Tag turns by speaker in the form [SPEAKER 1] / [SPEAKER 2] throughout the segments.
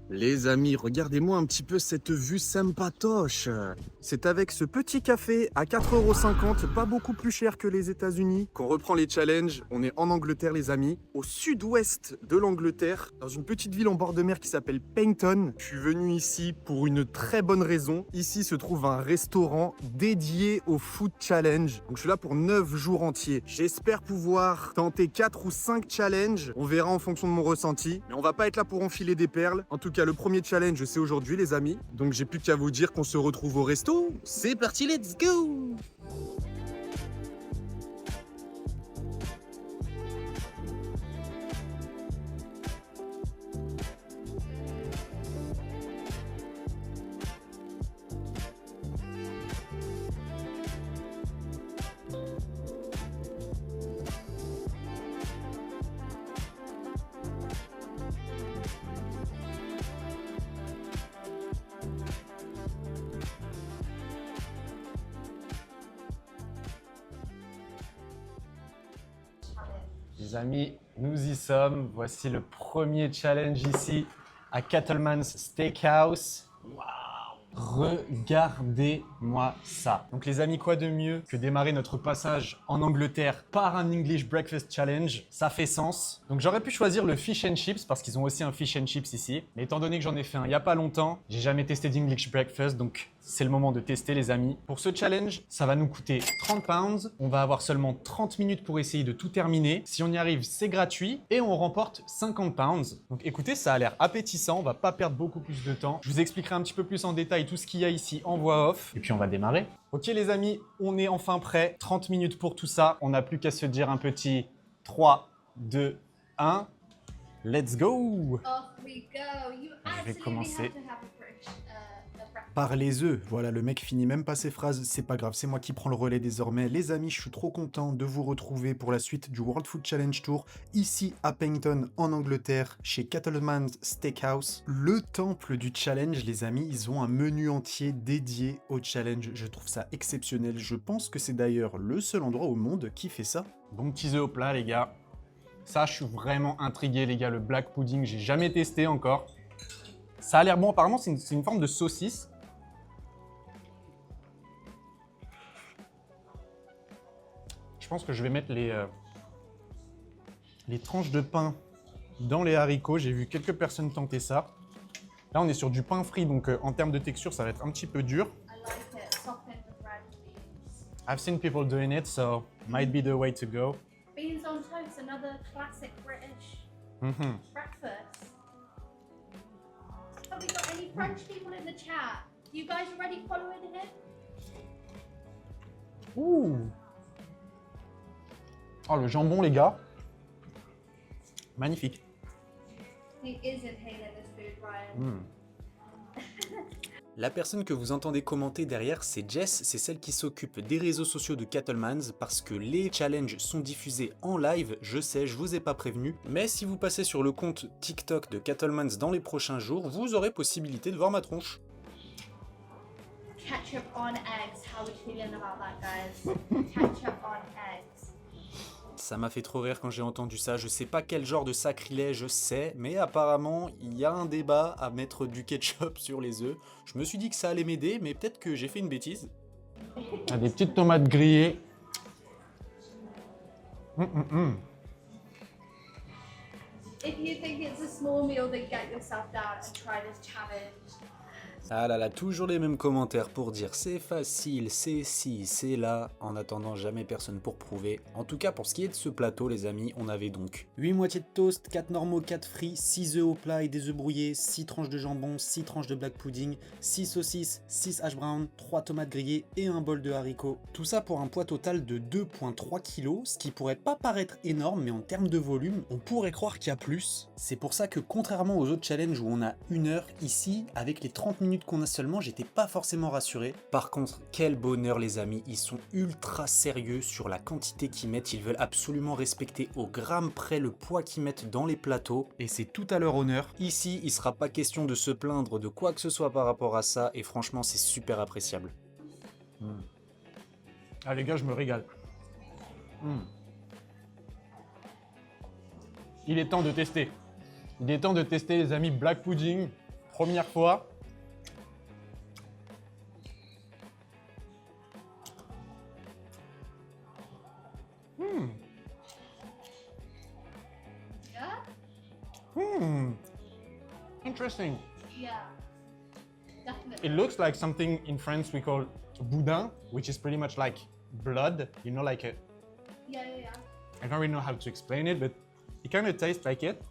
[SPEAKER 1] Les amis, regardez-moi un petit peu cette vue sympatoche. C'est avec ce petit café à 4,50 €, pas beaucoup plus cher que les États-Unis, qu'on reprend les challenges. On est en Angleterre, les amis, au sud-ouest de l'Angleterre, dans une petite ville en bord de mer qui s'appelle Paignton. Je suis venu ici pour une très bonne raison. Ici se trouve un restaurant dédié au food challenge. Donc je suis là pour 9 jours entiers. J'espère pouvoir tenter 4 ou 5 challenges. On verra en fonction de mon ressenti. Mais on va pas être là pour enfiler des perles. En tout cas, le premier challenge, c'est aujourd'hui, les amis. Donc, j'ai plus qu'à vous dire qu'on se retrouve au resto. C'est parti, let's go!
[SPEAKER 2] Les amis, nous y sommes. Voici le premier challenge ici à Cattleman's Steakhouse. Regardez-moi ça. Donc les amis, quoi de mieux que démarrer notre passage en Angleterre par un English Breakfast Challenge? Ça fait sens. Donc j'aurais pu choisir le Fish and Chips parce qu'ils ont aussi un Fish and Chips ici. Mais étant donné que j'en ai fait un il n'y a pas longtemps, j'ai jamais testé d'English Breakfast, donc c'est le moment de tester les amis. Pour ce challenge, ça va nous coûter 30 pounds. On va avoir seulement 30 minutes pour essayer de tout terminer. Si on y arrive, c'est gratuit et on remporte 50 pounds. Donc écoutez, ça a l'air appétissant. On va pas perdre beaucoup plus de temps. Je vous expliquerai un petit peu plus en détail tout ce qu'il y a ici en voix off. Et puis on va démarrer. Ok les amis, on est enfin prêts. 30 minutes pour tout ça. On n'a plus qu'à se dire un petit 3, 2, 1. Let's go!
[SPEAKER 3] Off we go. You
[SPEAKER 2] Je vais
[SPEAKER 3] absolutely
[SPEAKER 2] commencer.
[SPEAKER 3] have to have a breakfast.
[SPEAKER 4] Par les œufs. Voilà, le mec finit même pas ses phrases, c'est pas grave, c'est moi qui prends le relais désormais. Les amis, je suis trop content de vous retrouver pour la suite du World Food Challenge Tour, ici à Paignton, en Angleterre, chez Cattleman's Steakhouse. Le temple du challenge, les amis, ils ont un menu entier dédié au challenge. Je trouve ça exceptionnel. Je pense que c'est d'ailleurs le seul endroit au monde qui fait ça.
[SPEAKER 2] Bon petit œuf au plat les gars. Ça, je suis vraiment intrigué les gars. Le black pudding, j'ai jamais testé encore. Ça a l'air bon. Apparemment, c'est une forme de saucisse. Je pense que je vais mettre les tranches de pain dans les haricots. J'ai vu quelques personnes tenter ça. Là, on est sur du pain frit, donc en termes de texture, ça va être un petit peu dur.
[SPEAKER 3] I like it. Softened with red beans.
[SPEAKER 2] I've seen people doing it, so might be the way to go.
[SPEAKER 3] Beans on toast, another classic British
[SPEAKER 2] Mhm.
[SPEAKER 3] breakfast. Have we got any French people in the chat? You guys already following him?
[SPEAKER 2] Ouh. Oh, le jambon, les gars. Magnifique.
[SPEAKER 3] He is inhaling this food, Ryan.
[SPEAKER 2] Mm.
[SPEAKER 4] La personne que vous entendez commenter derrière, c'est Jess, c'est celle qui s'occupe des réseaux sociaux de Cattleman's parce que les challenges sont diffusés en live, je sais, je vous ai pas prévenu, mais si vous passez sur le compte TikTok de Cattleman's dans les prochains jours, vous aurez possibilité de voir ma tronche.
[SPEAKER 3] Ketchup on eggs. How are we feeling about that, guys? Ketchup on eggs.
[SPEAKER 4] Ça m'a fait trop rire quand j'ai entendu ça, je sais pas quel genre de sacrilège c'est, mais apparemment il y a un débat à mettre du ketchup sur les œufs. Je me suis dit que ça allait m'aider, mais peut-être que j'ai fait une bêtise.
[SPEAKER 2] Il y a des petites tomates grillées.
[SPEAKER 3] If you think it's a small meal, then get yourself down and try this challenge.
[SPEAKER 4] Ah là là, toujours les mêmes commentaires pour dire c'est facile, c'est ci, c'est là, en attendant jamais personne pour prouver. En tout cas, pour ce qui est de ce plateau, les amis, on avait donc 8 moitiés de toast, 4 normaux, 4 frits, 6 œufs au plat et des œufs brouillés, 6 tranches de jambon, 6 tranches de black pudding, 6 saucisses, 6 hash brown, 3 tomates grillées et un bol de haricots. Tout ça pour un poids total de 2,3 kg, ce qui pourrait pas paraître énorme, mais en termes de volume, on pourrait croire qu'il y a plus. C'est pour ça que contrairement aux autres challenges où on a 1 heure, ici, avec les 30 minutes qu'on a seulement, j'étais pas forcément rassuré. Par contre, quel bonheur les amis, ils sont ultra sérieux sur la quantité qu'ils mettent, ils veulent absolument respecter au gramme près le poids qu'ils mettent dans les plateaux, et c'est tout à leur honneur. Ici, il sera pas question de se plaindre de quoi que ce soit par rapport à ça, et franchement, c'est super appréciable.
[SPEAKER 2] Ah les gars, je me régale. Il est temps de tester. Il est temps de tester les amis black pudding. Première fois.
[SPEAKER 3] Yeah?
[SPEAKER 2] Interesting.
[SPEAKER 3] Yeah. Definitely.
[SPEAKER 2] It looks like something in France we call boudin, which is pretty much like blood. You know, like a,
[SPEAKER 3] Yeah, yeah, yeah.
[SPEAKER 2] I don't really know how to explain it, but it kind of tastes like it.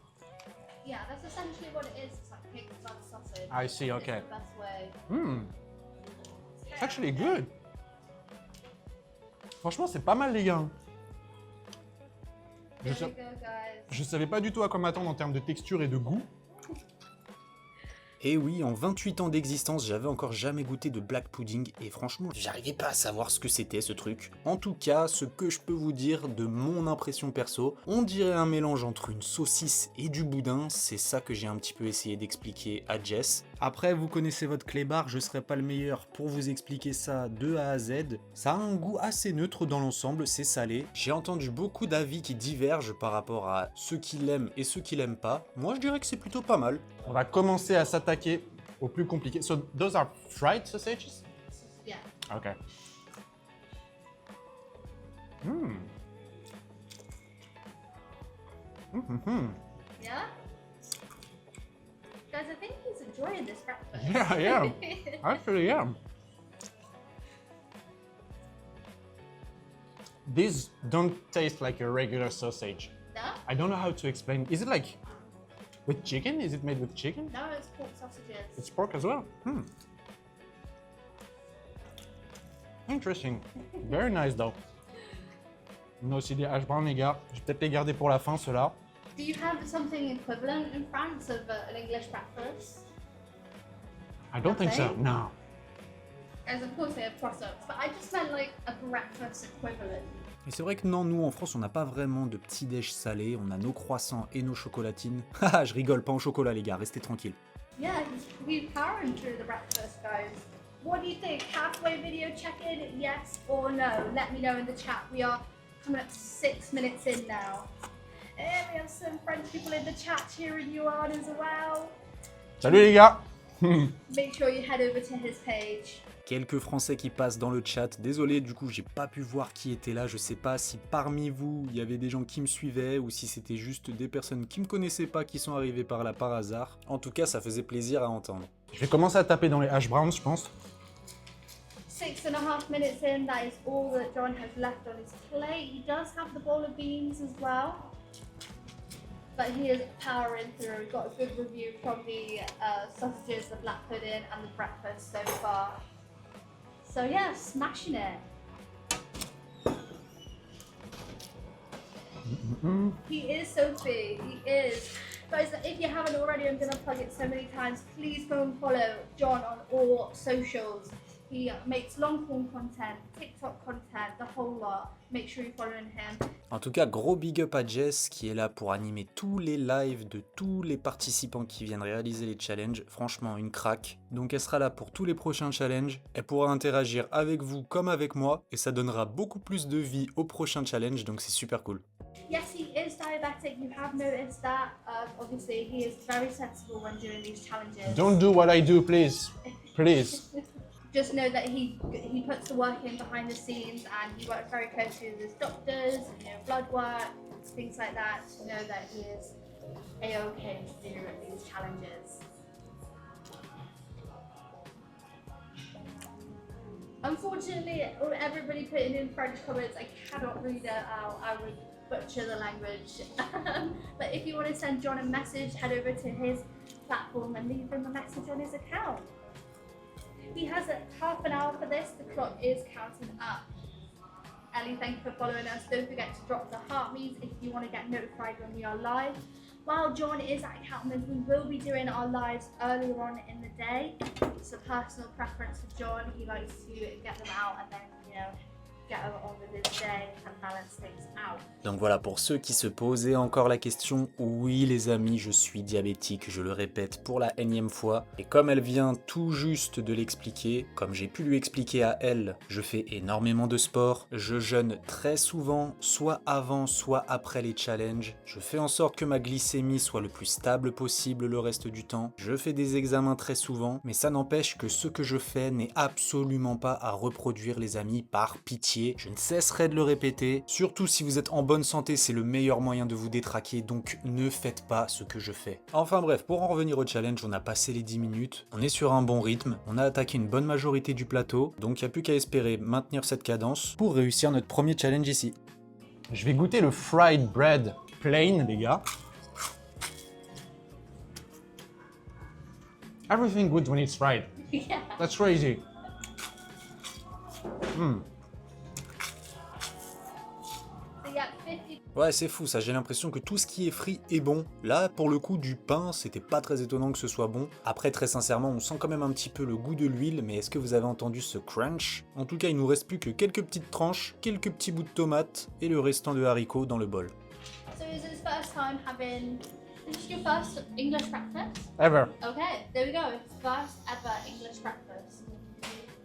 [SPEAKER 3] Yeah, that's essentially what it is. It's like pig's blood sausage.
[SPEAKER 2] I see, okay.
[SPEAKER 3] It's the best way.
[SPEAKER 2] It's actually good. Franchement, c'est pas mal, les gars.
[SPEAKER 3] There we go, guys.
[SPEAKER 2] Je savais pas du tout à quoi m'attendre en termes de texture et de goût.
[SPEAKER 4] Et oui, en 28 ans d'existence, j'avais encore jamais goûté de black pudding et franchement, j'arrivais pas à savoir ce que c'était ce truc. En tout cas, ce que je peux vous dire de mon impression perso, on dirait un mélange entre une saucisse et du boudin, c'est ça que j'ai un petit peu essayé d'expliquer à Jess. Après, vous connaissez votre clébard, je serai pas le meilleur pour vous expliquer ça de A à Z. Ça a un goût assez neutre dans l'ensemble, c'est salé. J'ai entendu beaucoup d'avis qui divergent par rapport à ceux qui l'aiment et ceux qui l'aiment pas. Moi, je dirais que c'est plutôt pas mal.
[SPEAKER 2] On va commencer à s'attaquer au plus compliqué. So those are fried sausages?
[SPEAKER 3] Yeah.
[SPEAKER 2] Okay.
[SPEAKER 3] Yeah? Guys, I think he's enjoying this breakfast.
[SPEAKER 2] Yeah, yeah. Actually, yeah. These don't taste like a regular sausage.
[SPEAKER 3] No?
[SPEAKER 2] I don't know how to explain. Is it like with chicken? Is it made with chicken?
[SPEAKER 3] No, it's pork sausages.
[SPEAKER 2] It's pork as well. Interesting. Very nice though. On a aussi des hash browns, les gars. Je vais peut-être les garder pour la fin, ceux-là.
[SPEAKER 3] Do you have something equivalent in France of an English breakfast?
[SPEAKER 2] I don't think so.
[SPEAKER 3] Nothing?
[SPEAKER 2] No.
[SPEAKER 3] As of course they have croissants, but I just meant like a breakfast equivalent.
[SPEAKER 4] Et c'est vrai que non, nous en France, on n'a pas vraiment de petits déj salés, on a nos croissants et nos chocolatines. Haha, je rigole, pas en chocolat les gars, restez tranquilles.
[SPEAKER 3] Yeah, we're powering through the breakfast, guys. What do you think? Halfway video check-in, yes or no? Let me know in the chat. We are coming up to 6 minutes in now. And we have some French people in the chat cheering you on as well.
[SPEAKER 2] Salut les gars.
[SPEAKER 3] Make sure you head over to his page.
[SPEAKER 4] Quelques Français qui passent dans le chat, désolé du coup j'ai pas pu voir qui était là, je sais pas si parmi vous il y avait des gens qui me suivaient ou si c'était juste des personnes qui me connaissaient pas qui sont arrivées par là par hasard. En tout cas ça faisait plaisir à entendre.
[SPEAKER 2] Je vais commencer à taper dans les hash browns, je pense.
[SPEAKER 3] 6.5 minutes in, that is all that John has left on his plate. He does have the bowl of beans as well, but he is powering through. We've got a good review from the sausages, the black pudding, and the breakfast so far. So yeah, smashing it. He is Sophie, he is. Guys, if you haven't already, I'm going to plug it so many times. Please go and follow John on all socials. He makes long form content, TikTok content, the whole lot. Make sure you're following him.
[SPEAKER 4] En tout cas, gros big up à Jess qui est là pour animer tous les lives de tous les participants qui viennent réaliser les challenges. Franchement, une craque. Donc elle sera là pour tous les prochains challenges. Elle pourra interagir avec vous comme avec moi et ça donnera beaucoup plus de vie aux prochains challenges. Donc c'est super cool.
[SPEAKER 3] Yes, he is diabetic. You have noticed that. Obviously, he is very sensible when doing these challenges.
[SPEAKER 2] Don't do what I do, please. Please.
[SPEAKER 3] Just know that he puts the work in behind the scenes and he works very closely with his doctors, blood work, things like that, to know that he is A-OK to do these challenges. Unfortunately, everybody putting in French comments, I cannot read it out. I would butcher the language. But if you want to send John a message, head over to his platform and leave him a message on his account. He has half an hour for this. The clock is counting up. Ellie, thank you for following us. Don't forget to drop the heart me's if you want to get notified when we are live. While John is at Cattleman's, we will be doing our lives earlier on in the day. It's a personal preference for John. He likes to get them out and then, get on with his day and balance things out.
[SPEAKER 4] Donc voilà, pour ceux qui se posaient encore la question, oui les amis, je suis diabétique, je le répète pour la énième fois. Et comme elle vient tout juste de l'expliquer, comme j'ai pu lui expliquer à elle, je fais énormément de sport, je jeûne très souvent, soit avant, soit après les challenges. Je fais en sorte que ma glycémie soit le plus stable possible le reste du temps. Je fais des examens très souvent, mais ça n'empêche que ce que je fais n'est absolument pas à reproduire les amis, par pitié. Je ne cesserai de le répéter, surtout si vous êtes en bonne santé, c'est le meilleur moyen de vous détraquer, donc ne faites pas ce que je fais. Enfin bref, pour en revenir au challenge, on a passé les 10 minutes, on est sur un bon rythme, on a attaqué une bonne majorité du plateau, donc il n'y a plus qu'à espérer maintenir cette cadence pour réussir notre premier challenge ici.
[SPEAKER 2] Je vais goûter le fried bread plain, les gars. Everything good when it's fried.
[SPEAKER 3] Yeah.
[SPEAKER 2] That's crazy.
[SPEAKER 3] So yeah, 50.
[SPEAKER 4] Ouais, c'est fou ça, j'ai l'impression que tout ce qui est frit est bon. Là, pour le coup, du pain, c'était pas très étonnant que ce soit bon. Après, très sincèrement, on sent quand même un petit peu le goût de l'huile, mais est-ce que vous avez entendu ce crunch? En tout cas, il nous reste plus que quelques petites tranches, quelques petits bouts de tomates et le restant de haricots dans le bol.
[SPEAKER 3] So is it his first time having? Is this your first English breakfast?
[SPEAKER 2] Ever.
[SPEAKER 3] Okay, there we go. It's first ever English breakfast.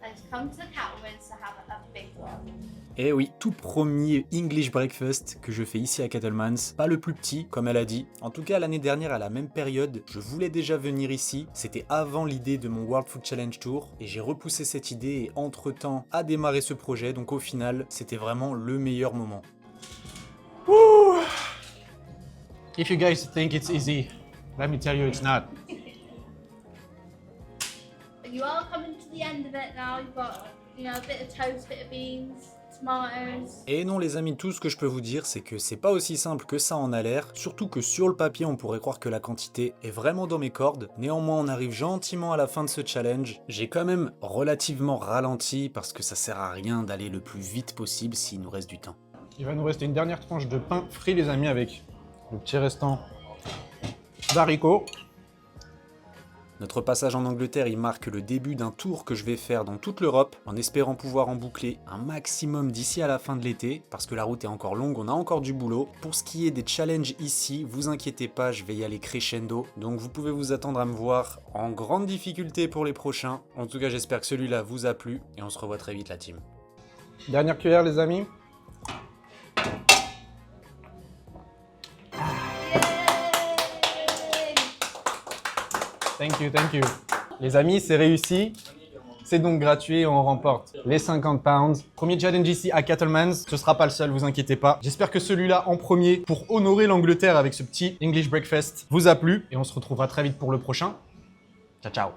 [SPEAKER 3] Let's come to the Cattleman's to have a big one.
[SPEAKER 4] Et oui, tout premier English breakfast que je fais ici à Cattleman's, pas le plus petit comme elle a dit. En tout cas l'année dernière à la même période, je voulais déjà venir ici, c'était avant l'idée de mon World Food Challenge Tour et j'ai repoussé cette idée et entre-temps a démarré ce projet, donc au final c'était vraiment le meilleur moment.
[SPEAKER 2] Woo! If you guys think it's easy, let me tell you it's not.
[SPEAKER 3] You are coming to the end of it now. You've got, you know, a bit of toast, bit of beans, tomatoes.
[SPEAKER 4] Et non les amis, tout ce que je peux vous dire c'est que c'est pas aussi simple que ça en a l'air, surtout que sur le papier on pourrait croire que la quantité est vraiment dans mes cordes, néanmoins on arrive gentiment à la fin de ce challenge. J'ai quand même relativement ralenti parce que ça sert à rien d'aller le plus vite possible s'il nous reste du temps.
[SPEAKER 2] Il va nous rester une dernière tranche de pain frit, les amis, avec le petit restant d'haricots.
[SPEAKER 4] Notre passage en Angleterre, il marque le début d'un tour que je vais faire dans toute l'Europe, en espérant pouvoir en boucler un maximum d'ici à la fin de l'été, parce que la route est encore longue, on a encore du boulot. Pour ce qui est des challenges ici, vous inquiétez pas, je vais y aller crescendo, donc vous pouvez vous attendre à me voir en grande difficulté pour les prochains. En tout cas, j'espère que celui-là vous a plu, et on se revoit très vite la team.
[SPEAKER 2] Dernière cuillère, les amis.
[SPEAKER 3] Yay!
[SPEAKER 2] Thank you, thank you. Les amis, c'est réussi. C'est donc gratuit et on remporte les 50 pounds. Premier challenge ici à Cattleman's. Ce sera pas le seul, vous inquiétez pas. J'espère que celui-là en premier, pour honorer l'Angleterre avec ce petit English breakfast, vous a plu. Et on se retrouvera très vite pour le prochain. Ciao, ciao.